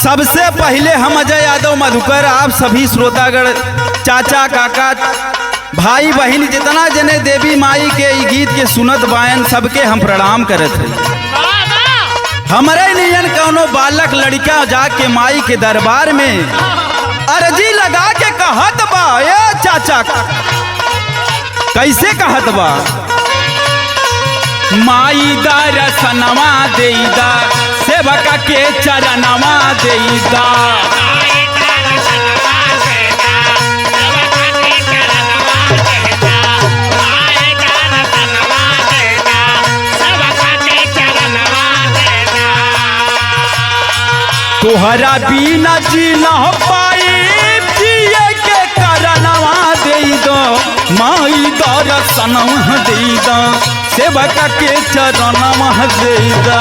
सबसे पहले हम अजय यादव मधुकर आप सभी श्रोतागण चाचा काका भाई बहन जितना जने देवी माई के गीत के सुनत बायन सबके हम प्रणाम करत हैं। हमारे नियन कौनो बालक लड़का जाके माई के दरबार में अर्जी लगा के कहत बा ए चाचा कैसे कहत बा माई दर्शनवा देईदा सेवका के चरणवा देईदा तोहरा बिना जी न पाई जिए के करनवा देईदा माई दर्शनवा देईदा सेवका के चरणवा देईदा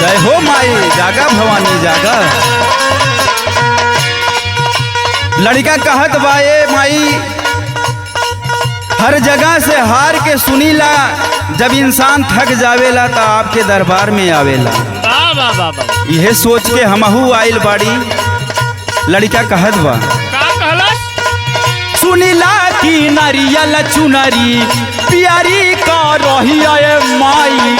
जय हो माई जागा भवानी जागा। लड़का कहत बा ए माई हर जगह से हार के सुनीला जब इंसान थक जावेला तो आपके दरबार में आवेला यह सोच के हमहू आइल बाड़ी। लड़का कहत बा सुनीला की नरियल चुनरी प्यारी का रही माई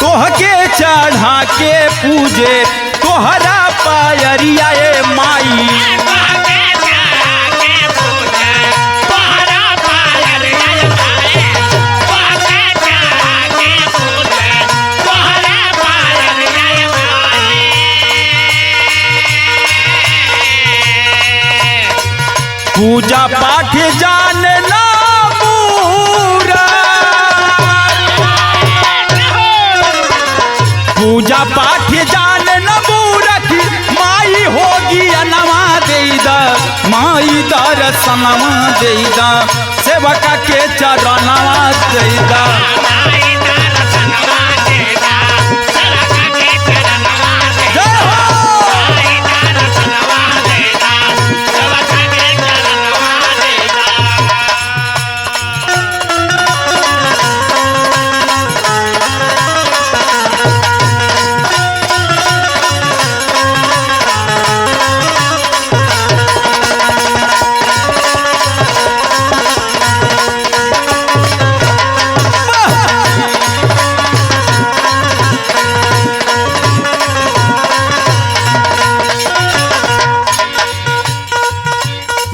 तोहके चढ़ा के पूजे तोहरा पायरिया माई पूजा पाठ जाने ना पूजा पाठ जाने न मूरख माई होगी अनवा देईदा माई दर्शनवा देईदा सेवका के चरणवा देईदा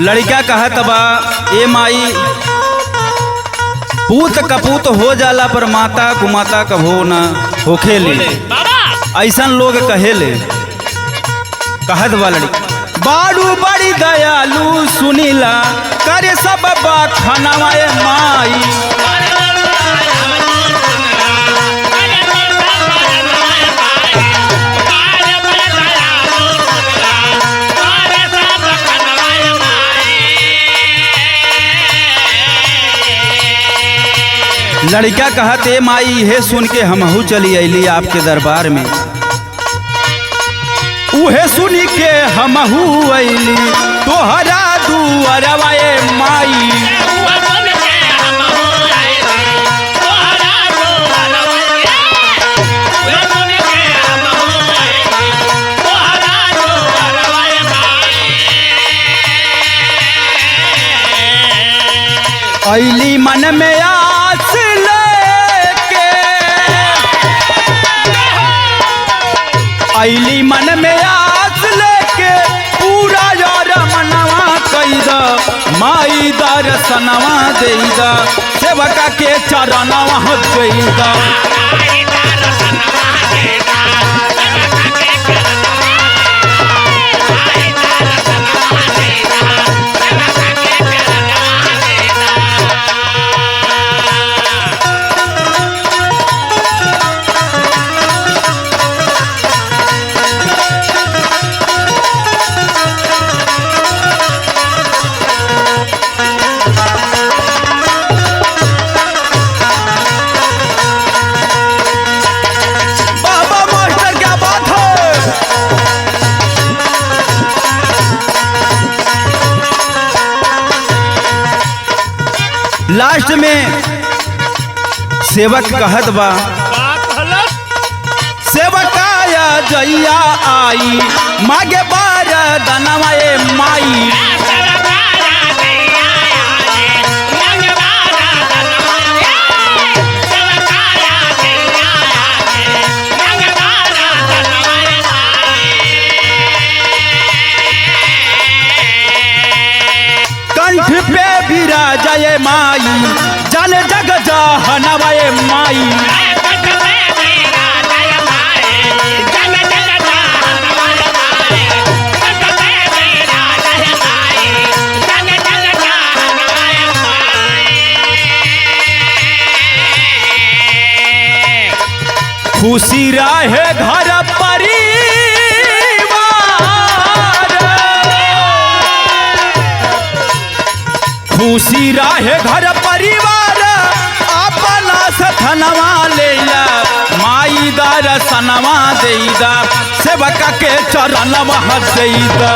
लड़का कहत बा ए माई पूत कपूत हो जाला पर माता कुमाता कभो न होखेले ऐसन लोग कहेले। कहत बा लड़का बाड़ू बड़ी दयालु सुनीला करे सब खानवा माई लड़का कहते माई हे सुन के हमहू चली अली आपके दरबार में उहे सुन के हमहू अली तोहरा दुआरवा माई ऐली मन में आस लेके, ऐली मन में आस लेके पूरा यार मनवा कैदा माई दर्शनवा देदा सेवका के चरणवा देदा। लास्ट में सेवक कहत बा, सेवकाया जइया आई मागे बार दनवा ए माई। कंठ पे विराजय माई जन जग जहनवय माई। खुशी रहे घर परिवार, खुशी रहे घर परिवार अपना सथनवा लेला माई दर्शनवा देदा सेवका के चरणवा देदा।